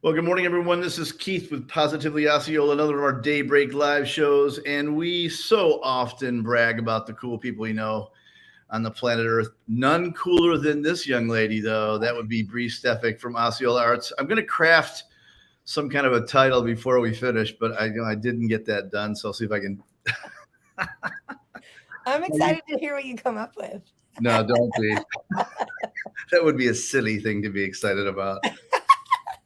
Well, good morning, everyone. This is Keith with Positively Osceola, another of our Daybreak live shows. And we so often brag about the cool people we know on the planet Earth. None cooler than this young lady, though. That would be Bri Stefek from Osceola Arts. I'm going to craft some kind of a title before we finish, but I didn't get that done. So I'll see if I can. I'm excited to hear what you come up with. No, don't be. That would be a silly thing to be excited about.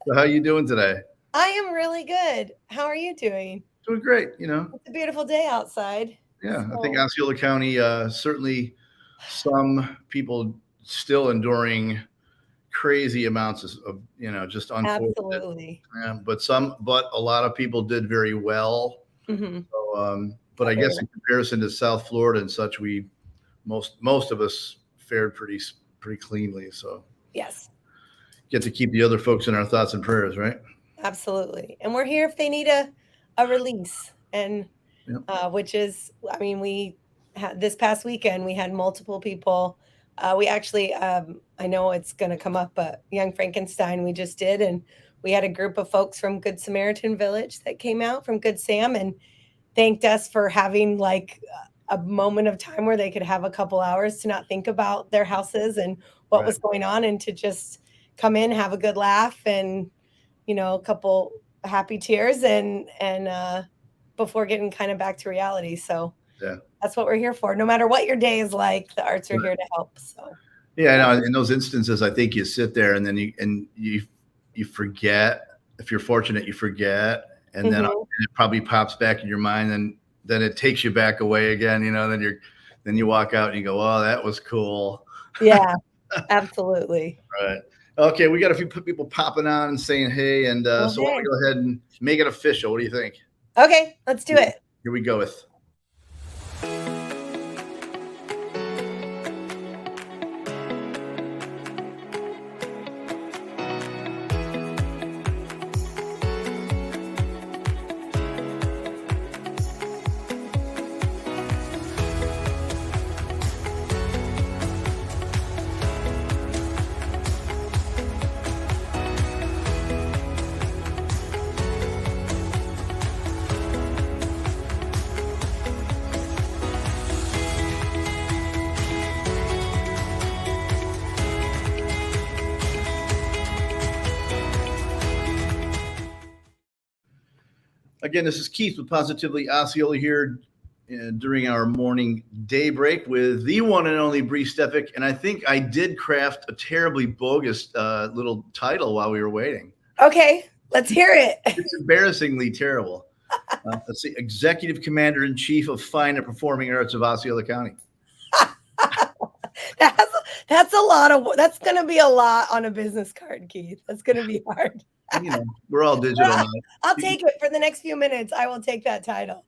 So how are you doing today? I am really good. How are you doing? Doing great. You know, It's a beautiful day outside. yeah, I think So, Osceola County, certainly some people still enduring crazy amounts of just unfortunate. absolutely. Yeah, but a lot of people did very well. Hmm. So, but I Very guess well. in comparison to South Florida and such, we most of us fared pretty cleanly. So Yes, get to keep the other folks in our thoughts and prayers, right? absolutely. And we're here if they need a release. And Yeah. which is, I mean, we had this past weekend, we had multiple people. We actually, I know it's going to come up, but Young Frankenstein we just did. And we had a group of folks from Good Samaritan Village that came out from Good Sam and thanked us for having like a moment of time where they could have a couple hours to not think about their houses and what Right. was going on and to just come in, have a good laugh and, a couple happy tears and before getting kind of back to reality. So Yeah. that's what we're here for. No matter what your day is like, the arts are here to help. So Yeah, I yeah. know. In those instances, I think you sit there and then you forget. If you're fortunate, you forget, and then Hmm. it probably pops back in your mind, and then it takes you back away again. Then you walk out and you go, "Oh, that was cool." Yeah, absolutely. Right. Okay, we got a few people popping on and saying hey, and Well, so why don't hey. we go ahead and make it official? What do you think? Okay, let's do it. Here we go with. Again, this is Keith with Positively Osceola here during our morning daybreak with the one and only Bri Stefek. And I think I did craft a terribly bogus little title while we were waiting. Okay, let's hear it. It's embarrassingly terrible. Let's see, Executive Commander in Chief of Fine and Performing Arts of Osceola County. that's that's a lot of that's going to be a lot on a business card, Keith. That's going to be hard. We're all digital now. I'll take it for the next few minutes. I will take that title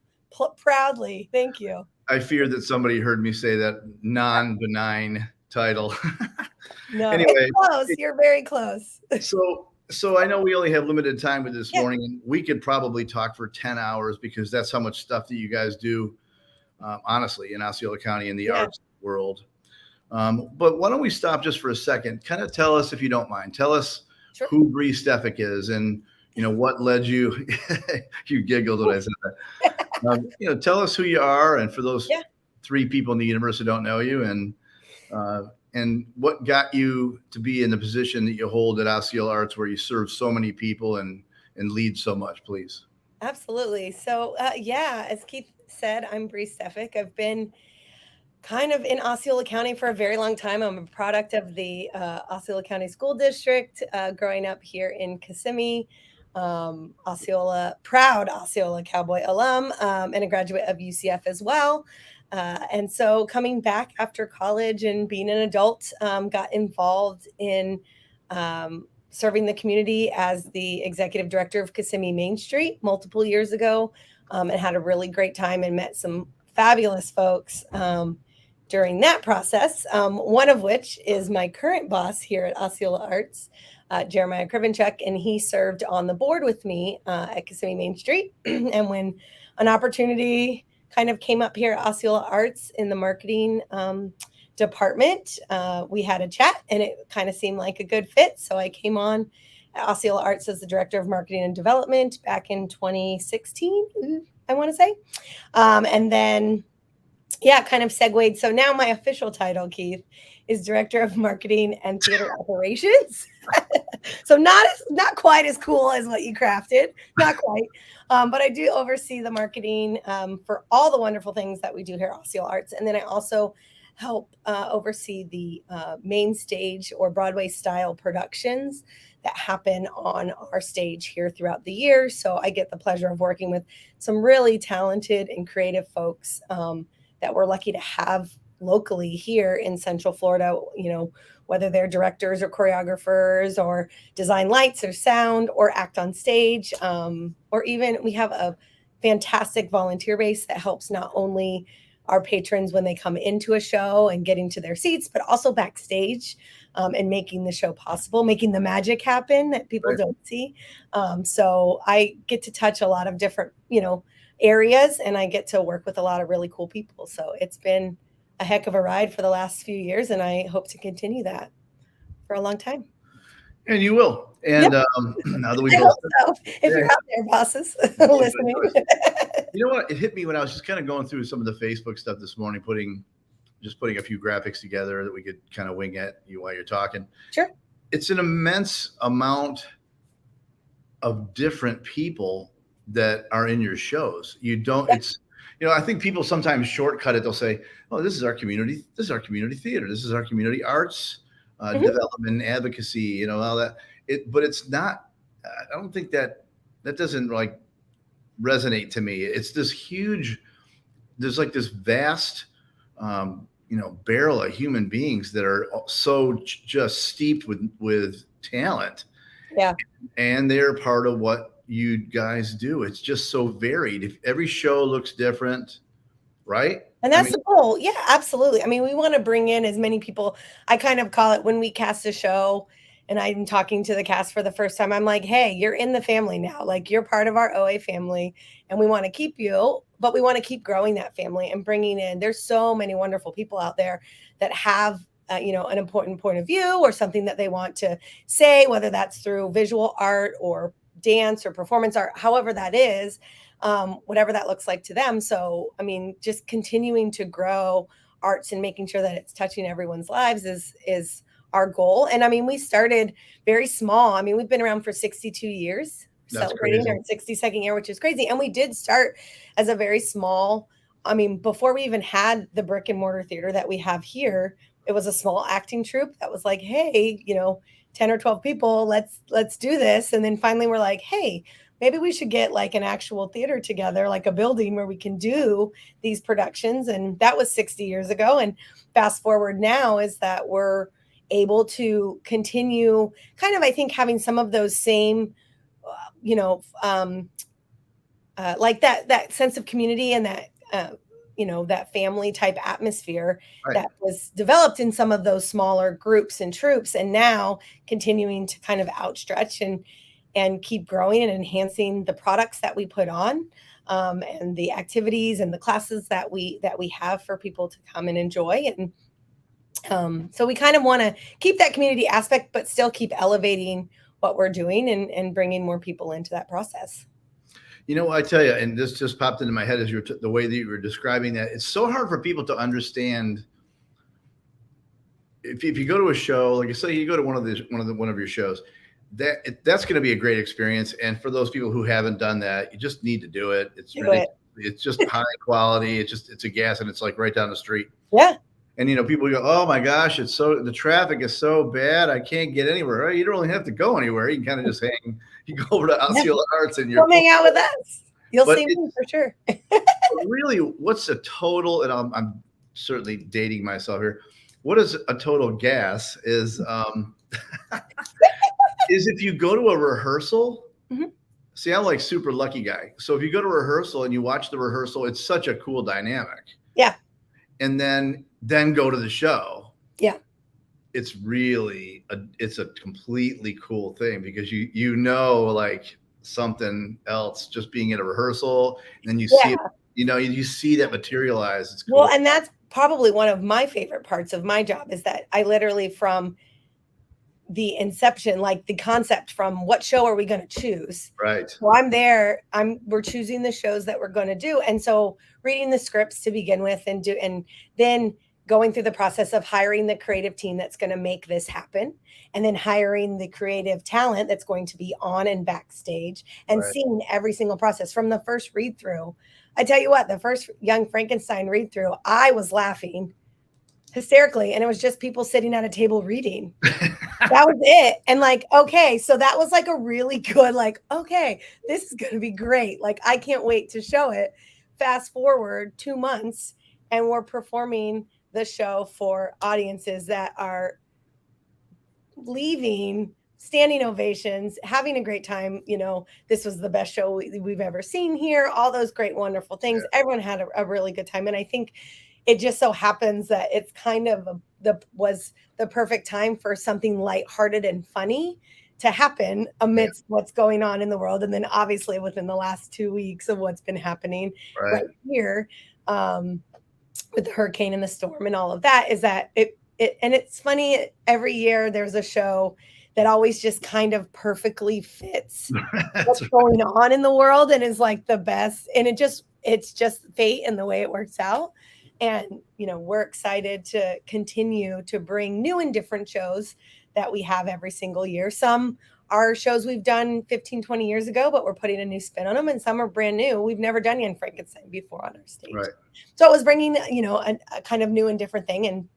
proudly. Thank you. I fear that somebody heard me say that non-benign title. No, Anyway, it's close. You're very close. so I know we only have limited time with this Yeah. morning, and we could probably talk for 10 hours because that's how much stuff that you guys do, honestly, in Osceola County in the Yeah. arts world. But why don't we stop just for a second? Kind of tell us, if you don't mind, tell us Sure. who Bri Stefek is and what led you. You giggled when I said that. Tell us who you are, and for those Yeah. 3 people in the universe who don't know you, and what got you to be in the position that you hold at Osceola Arts, where you serve so many people and lead so much, please. Absolutely. So, yeah, as Keith said, I'm Bri Stefek. I've been kind of in Osceola County for a very long time. I'm a product of the Osceola County School District, growing up here in Kissimmee. Proud Osceola Cowboy alum, and a graduate of UCF as well. And so coming back after college and being an adult, got involved in serving the community as the executive director of Kissimmee Main Street multiple years ago, and had a really great time and met some fabulous folks during that process, one of which is my current boss here at Osceola Arts, Jeremiah Krivenchuk, and he served on the board with me at Kissimmee Main Street. And when an opportunity kind of came up here at Osceola Arts in the marketing department, we had a chat and it kind of seemed like a good fit. So I came on at Osceola Arts as the director of marketing and development back in 2016, I want to say. And then, yeah, kind of segued. So now my official title, Keith, is director of marketing and theater operations. So not quite as cool as what you crafted, not quite. But I do oversee the marketing for all the wonderful things that we do here at Osceola Arts. And then I also help oversee the main stage or Broadway style productions that happen on our stage here throughout the year. So I get the pleasure of working with some really talented and creative folks that we're lucky to have locally here in Central Florida, whether they're directors or choreographers or design lights or sound or act on stage, or even we have a fantastic volunteer base that helps not only our patrons when they come into a show and getting to their seats, but also backstage and making the show possible, making the magic happen that people don't see. So I get to touch a lot of different, areas, and I get to work with a lot of really cool people. So it's been a heck of a ride for the last few years, and I hope to continue that for a long time. And you will. And yep. Now that we both, so. If you're out there, bosses, listening. You know what? It hit me when I was just kind of going through some of the Facebook stuff this morning, putting a few graphics together that we could kind of wing at you while you're talking. Sure. It's an immense amount of different people that are in your shows. You don't, it's, I think people sometimes shortcut it. They'll say, oh, this is our community. This is our community theater. This is our community arts development, advocacy, all that. But it's not, I don't think that doesn't like resonate to me. It's this huge, there's like this vast, barrel of human beings that are so just steeped with talent. Yeah. And they're part of what you guys do. It's just so varied. If every show looks different, right? And that's the goal. Yeah, absolutely. I mean, we want to bring in as many people. I kind of call it when we cast a show and I'm talking to the cast for the first time, I'm like, hey, you're in the family now. Like, you're part of our OA family and we want to keep you, but we want to keep growing that family and bringing in, there's so many wonderful people out there that have an important point of view or something that they want to say, whether that's through visual art or dance or performance art, however that is, whatever that looks like to them. So, I mean, just continuing to grow arts and making sure that it's touching everyone's lives is our goal. And I mean, we started very small. I mean, we've been around for 62 years, celebrating our 62nd year, which is crazy. And we did start as a very small, before we even had the brick and mortar theater that we have here, it was a small acting troupe that was like, hey, 10 or 12 people, let's do this. And then finally we're like, hey, maybe we should get like an actual theater together, like a building where we can do these productions. And that was 60 years ago. And fast forward now is that we're able to continue kind of, I think, having some of those same, like that sense of community and that, that family type atmosphere that was developed in some of those smaller groups and troops, and now continuing to kind of outstretch and keep growing and enhancing the products that we put on, and the activities and the classes that we have for people to come and enjoy. And so we kind of want to keep that community aspect, but still keep elevating what we're doing and bringing more people into that process. I tell you, and this just popped into my head as the way that you were describing that. It's so hard for people to understand. If you go to a show, like I say, you go to one of your shows, that's going to be a great experience. And for those people who haven't done that, you just need to do it. It's just high quality. It's a gas, and it's like right down the street. Yeah. And people go, oh my gosh, the traffic is so bad, I can't get anywhere. You don't really have to go anywhere. You can kind of just hang. You go over to Osceola Arts and come hang out with us. You'll see me for sure. Really, what's a total? And I'm certainly dating myself here. What is a total gas? Is is if you go to a rehearsal. Mm-hmm. See, I'm like super lucky guy. So if you go to rehearsal and you watch the rehearsal, it's such a cool dynamic. Yeah. And then go to the show. Yeah. It's really it's a completely cool thing because like something else just being at a rehearsal, and then you see it, you see that materialize. It's cool. Well, and that's probably one of my favorite parts of my job is that I literally from the inception, like the concept from what show are we going to choose. Right. So I'm there. We're choosing the shows that we're going to do. And so reading the scripts to begin with and then going through the process of hiring the creative team that's going to make this happen, and then hiring the creative talent that's going to be on and backstage, and seeing every single process from the first read through. I tell you what, the first Young Frankenstein read through, I was laughing hysterically, and it was just people sitting at a table reading. That was it. And like, okay, so that was like a really good, like, okay, this is going to be great. Like, I can't wait to show it. Fast forward 2 months, and we're performing the show for audiences that are leaving, standing ovations, having a great time. You know, this was the best show we've ever seen here. All those great, wonderful things. Yeah. Everyone had a really good time. And I think it just so happens that it's kind of was the perfect time for something lighthearted and funny to happen amidst what's going on in the world. And then obviously within the last 2 weeks of what's been happening right here, with the hurricane and the storm and all of that, is that and it's funny, every year there's a show that always just kind of perfectly fits what's going on in the world and is like the best. And it's just fate and the way it works out. And, you know, we're excited to continue to bring new and different shows that we have every single year. Some are shows we've done 15, 20 years ago, but we're putting a new spin on them. And some are brand new. We've never done Young Frankenstein before on our stage. Right. So it was bringing, you know, a kind of new and different thing, and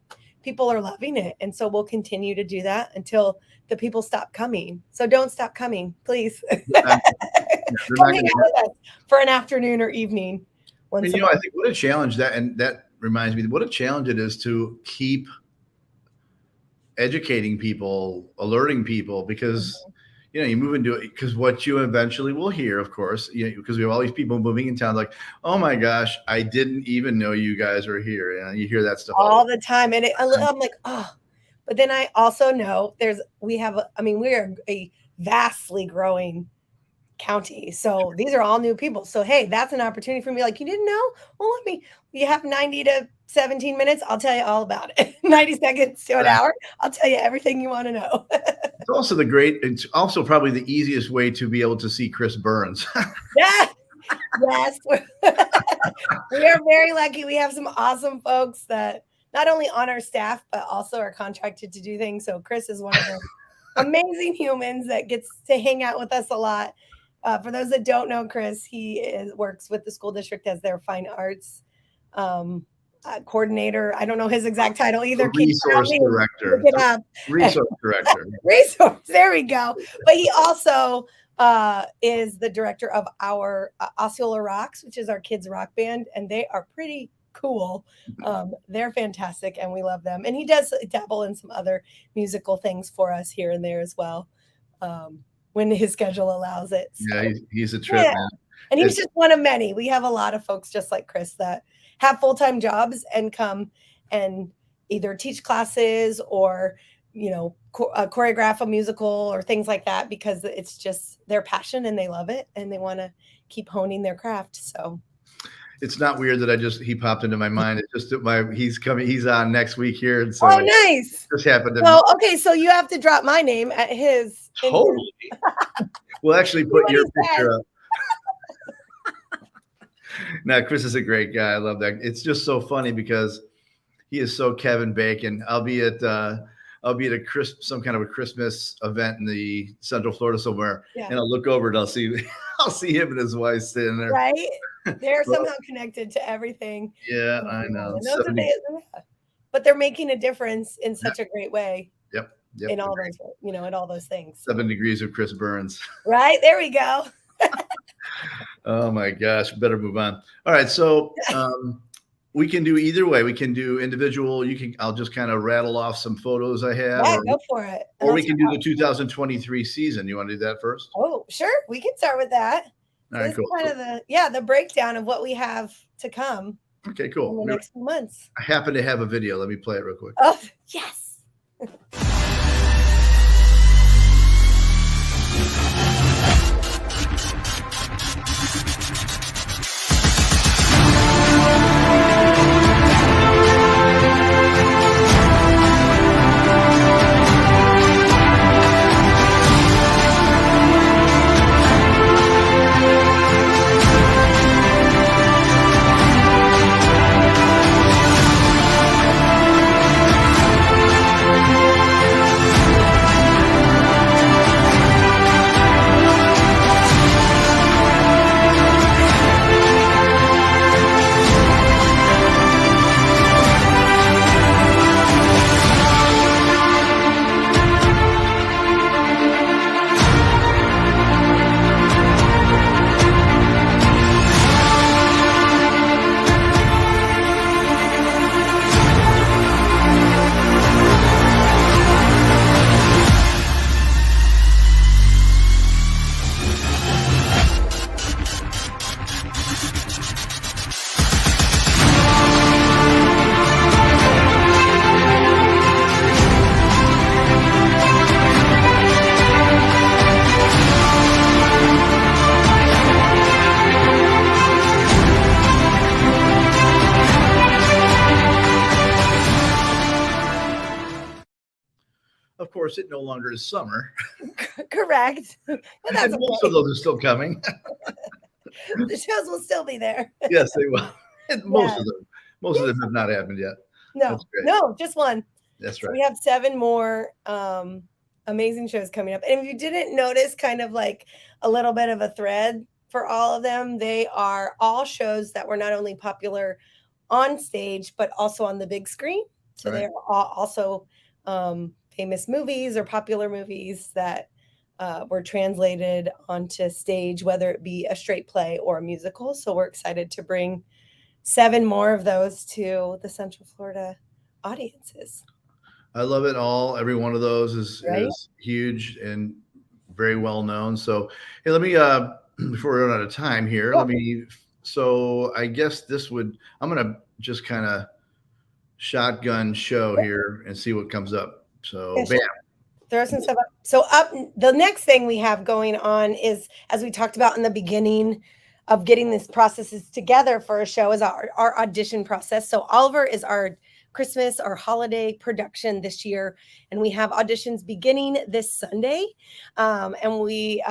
people are loving it. And so we'll continue to do that until the people stop coming. So don't stop coming, please. Come hang out with us for an afternoon or evening. And, you know, I think what a challenge that reminds me, what a challenge it is to keep educating people, alerting people, because you know, you move into it, because what you eventually will hear, of course, you know, because we have all these people moving in town, like, oh my gosh, I didn't even know you guys were here. And you hear that stuff all the time. And I'm like, oh, but then I also know we are a vastly growing county. So these are all new people. So, hey, that's an opportunity for me. Like, you didn't know? Well, you have 90 to 17 minutes. I'll tell you all about it. 90 seconds to an hour. I'll tell you everything you want to know. It's also probably the easiest way to be able to see Chris Burns. Yes. We are very lucky. We have some awesome folks that not only on our staff, but also are contracted to do things. So Chris is one of the amazing humans that gets to hang out with us a lot. For those that don't know Chris, he works with the school district as their fine arts coordinator. I don't know his exact title either. Resource director. Resource director. Resource. There we go. But he also is the director of our Osceola Rocks, which is our kids rock band, and they are pretty cool. They're fantastic, and we love them. And he does dabble in some other musical things for us here and there as well, when his schedule allows it. So, yeah, he's a trip, man. And he's just one of many. We have a lot of folks just like Chris that have full-time jobs and come and either teach classes or, you know, choreograph a musical or things like that, because it's just their passion and they love it and they want to keep honing their craft. So it's not weird that he popped into my mind. It's just that he's on next week here. And so nice. This happened to me. Okay. So you have to drop my name at his. Totally. We'll actually put your picture up. No, Chris is a great guy. I love that. It's just so funny because he is so Kevin Bacon. I'll be at some kind of a Christmas event in the Central Florida somewhere, and I'll look over and I'll see him and his wife sitting there. Right, they're somehow connected to everything. Yeah, I know. But they're making a difference in such a great way. Yep. In all those, in all those things. 7 degrees of Chris Burns. Right there we go. Oh my gosh, better move on. All right, so we can do either way. We can do individual. I'll just kind of rattle off some photos I have. Yeah, go for it. Or we can do the 2023 season. You want to do that first? Oh, sure. We can start with that. All right, cool. Kind of the breakdown of what we have to come. Okay, cool. In the next few months. I happen to have a video. Let me play it real quick. Oh, yes. course, it no longer is summer. Correct. But that's And most of those are still coming. The shows will still be there. Yes, they will. Most Yes. of them have not happened yet. No, no, just one. That's So right. we have 7 more amazing shows coming up. And if you didn't notice kind of like a little bit of a thread for all of them, they are all shows that were not only popular on stage, but also on the big screen. So Right. they're all also famous movies or popular movies that were translated onto stage, whether it be a straight play or a musical. So we're excited to bring 7 more of those to the Central Florida audiences. I love it all. Every one of those Right? is huge and very well known. So, hey, let me before we run out of time here, Yeah. let me. So, I guess I'm gonna just kind of shotgun show here and see what comes up. So, Yeah, bam. sure. Throw some stuff up. So the next thing we have going on is, as we talked about in the beginning of getting these processes together for a show, is our audition process. So Oliver is our Christmas or holiday production this year, and we have auditions beginning this Sunday. And we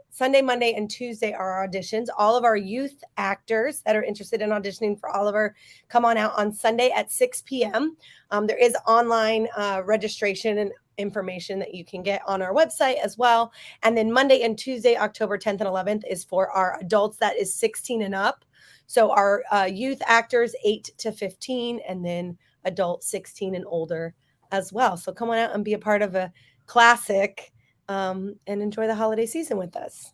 Sunday, Monday, and Tuesday are our auditions. All of our youth actors that are interested in auditioning for Oliver come on out on Sunday at 6 p.m. There is online registration and information that you can get on our website as well. And then Monday and Tuesday, October 10th and 11th, is for our adults that is 16 and up. So our youth actors 8 to 15, and then adults 16 and older as well. So come on out and be a part of a classic and enjoy the holiday season with us.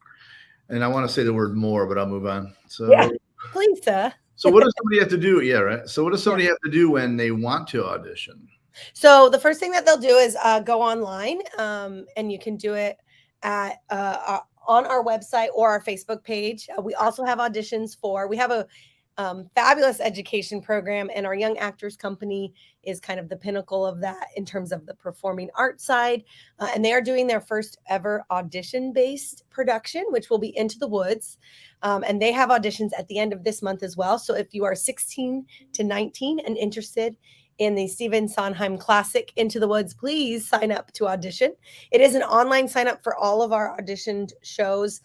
And I want to say the word more, but I'll move on. So, yeah, please, sir. So what does somebody have to do? Yeah, right. So what does somebody have to do when they want to audition? So the first thing that they'll do is go online, and you can do it at on our website or our Facebook page. We also have auditions we have a fabulous education program, and our Young Actors Company is kind of the pinnacle of that in terms of the performing arts side. And they are doing their first ever audition-based production, which will be Into the Woods. And they have auditions at the end of this month as well. So if you are 16 to 19 and interested in the Stephen Sondheim classic Into the Woods, please sign up to audition. It is an online sign up for all of our auditioned shows.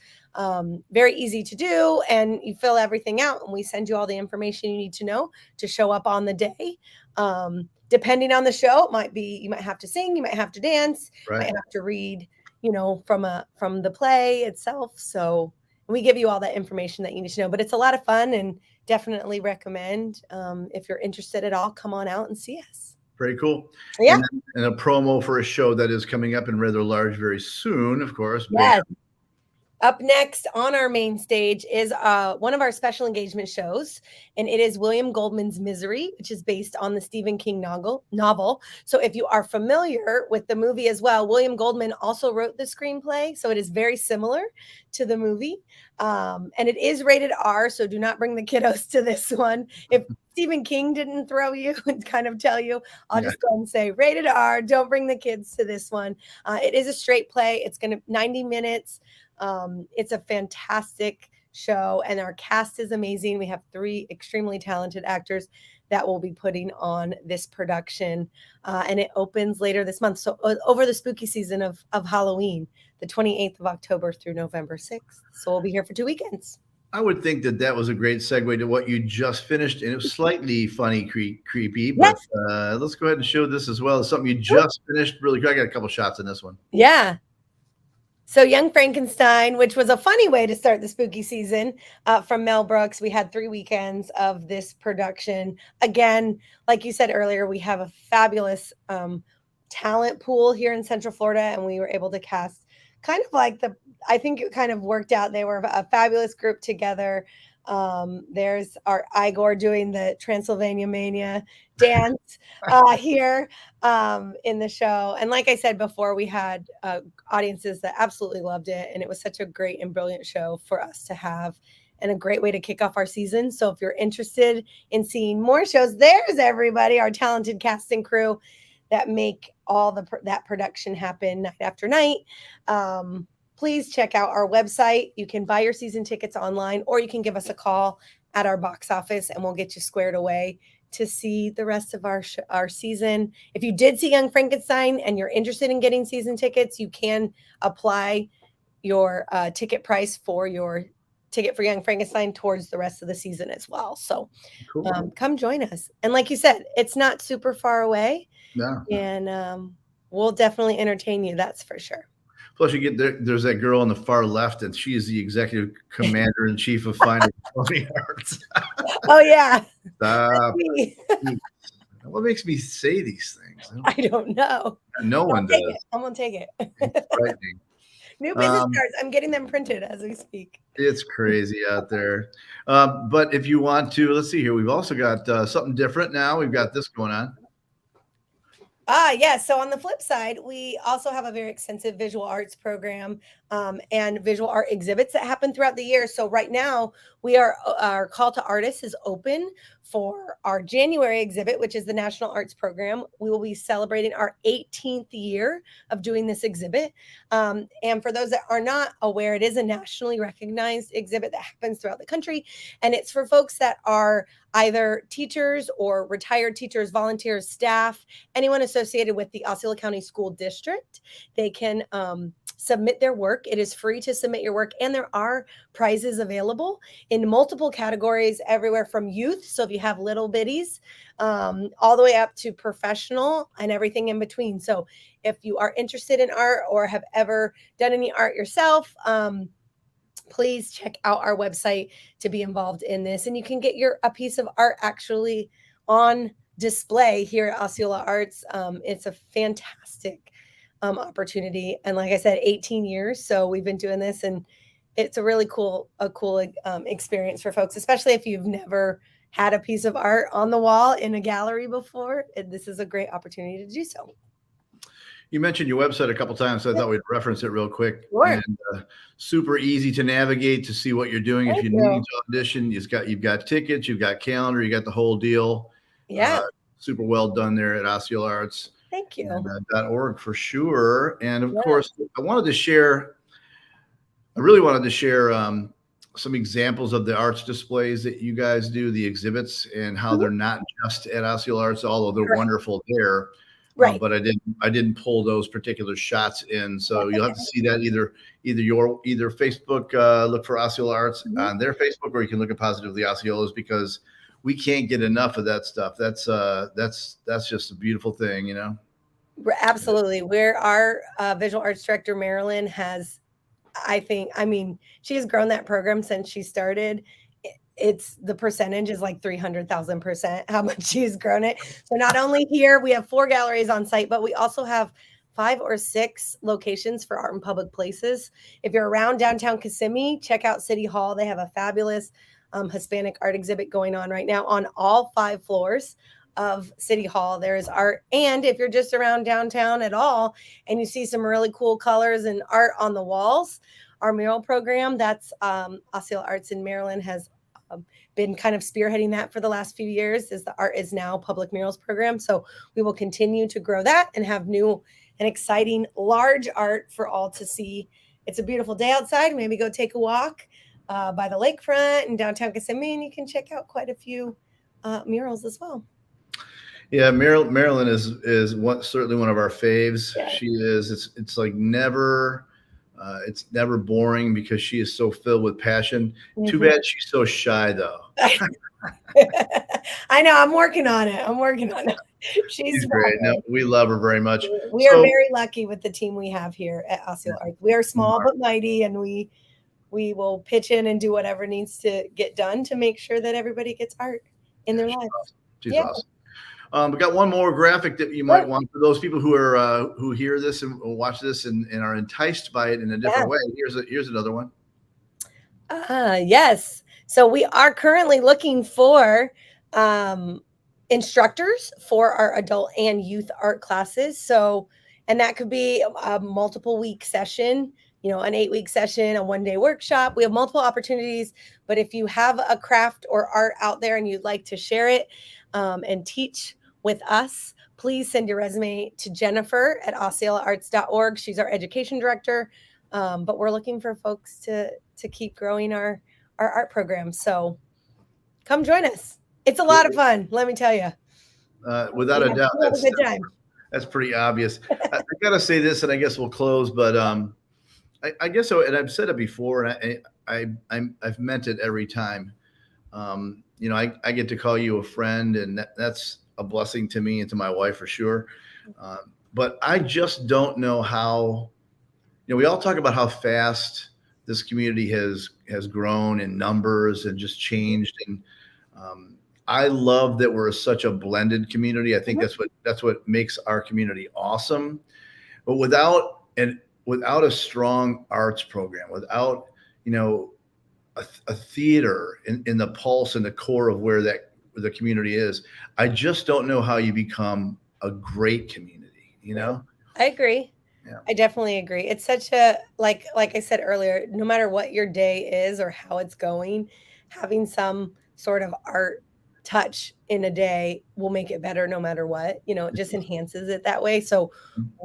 Very easy to do, and you fill everything out, and we send you all the information you need to know to show up on the day. Depending on the show, it might be you might have to sing, you might have to dance, Right. might have to read, from the play itself. So we give you all that information that you need to know. But it's a lot of fun, and definitely recommend if you're interested at all, come on out and see us. Very cool. Yeah. And a promo for a show that is coming up in rather large very soon, of course. Yes. Up next on our main stage is one of our special engagement shows, and it is William Goldman's Misery, which is based on the Stephen King novel. So if you are familiar with the movie as well, William Goldman also wrote the screenplay, so it is very similar to the movie. And it is rated R, so do not bring the kiddos to this one. If Stephen King didn't throw you and kind of tell you, I'll just go and say rated R, don't bring the kids to this one. It is a straight play. It's going to 90 minutes. It's a fantastic show, and our cast is amazing. We have 3 extremely talented actors that will be putting on this production, and it opens later this month. So over the spooky season of Halloween, the 28th of October through November 6th. So we'll be here for 2 weekends. I would think that was a great segue to what you just finished, and it was slightly funny, creepy, but let's go ahead and show this as well. It's something you just finished really quick. I got a couple shots in this one. Yeah. So Young Frankenstein, which was a funny way to start the spooky season, from Mel Brooks. We had 3 weekends of this production. Again, like you said earlier, we have a fabulous talent pool here in Central Florida, and we were able to cast kind of like I think it kind of worked out. They were a fabulous group together. There's our Igor doing the Transylvania Mania dance here in the show. And like I said before, we had audiences that absolutely loved it. And it was such a great and brilliant show for us to have, and a great way to kick off our season. So if you're interested in seeing more shows, there's everybody, our talented cast and crew that make all that production happen night after night. Please check out our website. You can buy your season tickets online, or you can give us a call at our box office, and we'll get you squared away to see the rest of our season. If you did see Young Frankenstein and you're interested in getting season tickets, you can apply your ticket price for your ticket for Young Frankenstein towards the rest of the season as well. So Cool. come join us. And like you said, it's not super far away. Yeah. And we'll definitely entertain you. That's for sure. Plus, you get there's that girl on the far left, and she is the executive commander in chief of Fine Performing Arts. Oh yeah. Stop. What makes me say these things? I don't know. No one does. I'm gonna take it. It's frightening. New business cards. I'm getting them printed as we speak. It's crazy out there. But if you want to, let's see here. We've also got something different now. We've got this going on. Yeah. So on the flip side, we also have a very extensive visual arts program and visual art exhibits that happen throughout the year. So right now, our call to artists is open for our January exhibit, which is the National Arts Program. We will be celebrating our 18th year of doing this exhibit. And for those that are not aware, it is a nationally recognized exhibit that happens throughout the country. And it's for folks that are either teachers or retired teachers, volunteers, staff, anyone associated with the Osceola County School District. They can submit their work. It is free to submit your work, and there are prizes available in multiple categories, everywhere from youth. So if you have little bitties, all the way up to professional and everything in between. So if you are interested in art or have ever done any art yourself, please check out our website to be involved in this. And you can get a piece of art actually on display here at Osceola Arts. It's a fantastic opportunity. And like I said, 18 years. So we've been doing this, and it's a really cool experience for folks, especially if you've never had a piece of art on the wall in a gallery before. This is a great opportunity to do so. You mentioned your website a couple of times, so I thought we'd reference it real quick. Sure. And super easy to navigate to see what you're doing. If you're needing to audition, you've got tickets, you've got calendar, you got the whole deal. Yeah. Super well done there at Osceola Arts. Thank you. And, .org for sure. And of course, I really wanted to share some examples of the arts displays that you guys do, the exhibits, and how they're not just at Osceola Arts, although they're wonderful there. Right. But I didn't pull those particular shots in. So you'll have to see that either Facebook, look for Osceola Arts on their Facebook, or you can look at Positively Osceolas, because we can't get enough of that stuff. That's just a beautiful thing, you know? Absolutely. Our visual arts director, Marilyn, has, she has grown that program since she started. The percentage is like 300,000% how much she's grown it. So not only here, we have 4 galleries on site, but we also have 5 or 6 locations for art in public places. If you're around downtown Kissimmee, check out City Hall. They have a fabulous Hispanic art exhibit going on right now on all 5 floors of City Hall. There is art. And if you're just around downtown at all and you see some really cool colors and art on the walls, our mural program, that's Osceola Arts in Maryland, has been kind of spearheading that for the last few years, is the Art Is Now public murals program. So we will continue to grow that and have new and exciting large art for all to see. It's a beautiful day outside. Maybe go take a walk by the lakefront in downtown Kissimmee, and you can check out quite a few murals as well. Yeah, Marilyn is certainly one of our faves. Yeah. She is. It's like never. It's never boring because she is so filled with passion. Too bad she's so shy, though. I know. I'm working on it. She's great. No, we love her very much. We are very lucky with the team we have here at Osceola Arts. We are small but mighty, and we will pitch in and do whatever needs to get done to make sure that everybody gets art in their lives. She's awesome. We got one more graphic that you might want for those people who are who hear this and watch this and are enticed by it in a different way. Here's another one. Yes. So we are currently looking for instructors for our adult and youth art classes. So, and that could be a multiple week session, an 8-week session, a 1-day workshop. We have multiple opportunities, but if you have a craft or art out there and you'd like to share it and teach with us, please send your resume to Jennifer at OsceolaArts.org. She's our education director, but we're looking for folks to keep growing our art program. So come join us. It's a lot of fun, let me tell you. Without a doubt, We have a good time. that's pretty obvious. I gotta say this, and I guess we'll close. But I guess so, and I've said it before, and I've meant it every time. You know, I get to call you a friend, and that's a blessing to me and to my wife for sure. But I just don't know how. You know, we all talk about how fast this community has grown in numbers and just changed. And I love that we're such a blended community. I think that's what makes our community awesome. But without a strong arts program, without, you know, a theater in the pulse and the core of where the community is, I just don't know how you become a great community, you know? I agree. Yeah. I definitely agree. It's such a, like I said earlier, no matter what your day is or how it's going, having some sort of art touch in a day will make it better no matter what. You know, it just enhances it that way. So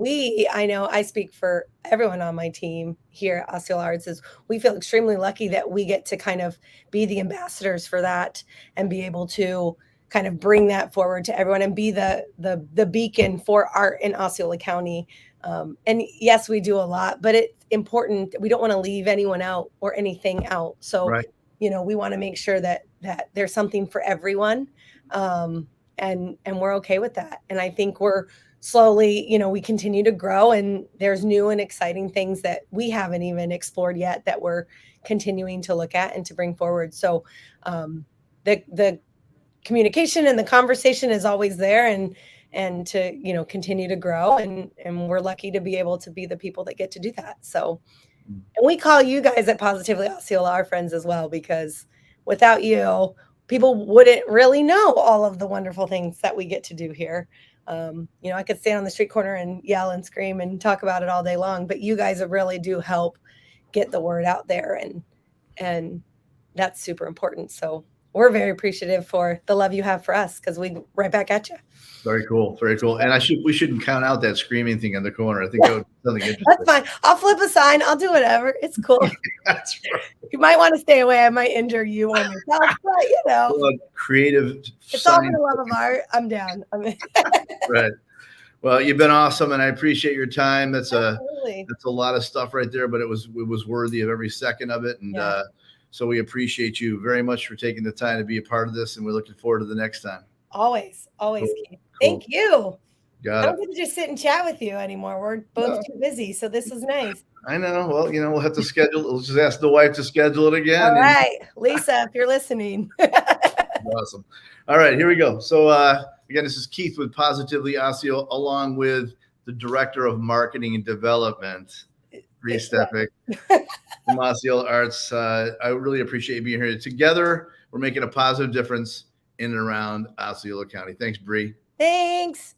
I know I speak for everyone on my team here at Osceola Arts, is we feel extremely lucky that we get to kind of be the ambassadors for that and be able to kind of bring that forward to everyone and be the beacon for art in Osceola County. And yes, we do a lot, but it's important. We don't want to leave anyone out or anything out. So, Right. you know, we want to make sure that there's something for everyone. And we're okay with that. And I think we're slowly, you know, we continue to grow, and there's new and exciting things that we haven't even explored yet that we're continuing to look at and to bring forward. So, the communication and the conversation is always there, and to, you know, continue to grow, and we're lucky to be able to be the people that get to do that. So, and we call you guys at Positively Osceola our friends as well, because without you, people wouldn't really know all of the wonderful things that we get to do here. You know, I could stand on the street corner and yell and scream and talk about it all day long, but you guys really do help get the word out there, and that's super important. So we're very appreciative for the love you have for us, because we right back at you. Very cool. Very cool. And we shouldn't count out that screaming thing in the corner. I think that would be something interesting. That's fine. I'll flip a sign. I'll do whatever. It's cool. That's right. You might want to stay away. I might injure you or myself, but you know, Well, creative. it's all for the love of art. I'm down. Right. Well, you've been awesome, and I appreciate your time. That's a lot of stuff right there, but it was worthy of every second of it. And so we appreciate you very much for taking the time to be a part of this, and we're looking forward to the next time. Always, Cool. Keith. Thank you. Got I don't get to just sit and chat with you anymore. We're both too busy, so this is nice. I know. Well, you know, we'll have to schedule. We'll just ask the wife to schedule it again. All right, Lisa, if you're listening. Awesome. All right, here we go. So again, this is Keith with Positively Osceola, along with the Director of Marketing and Development, Bri Stefek from Osceola Arts. I really appreciate you being here. Together, we're making a positive difference in and around Osceola County. Thanks, Bri. Thanks.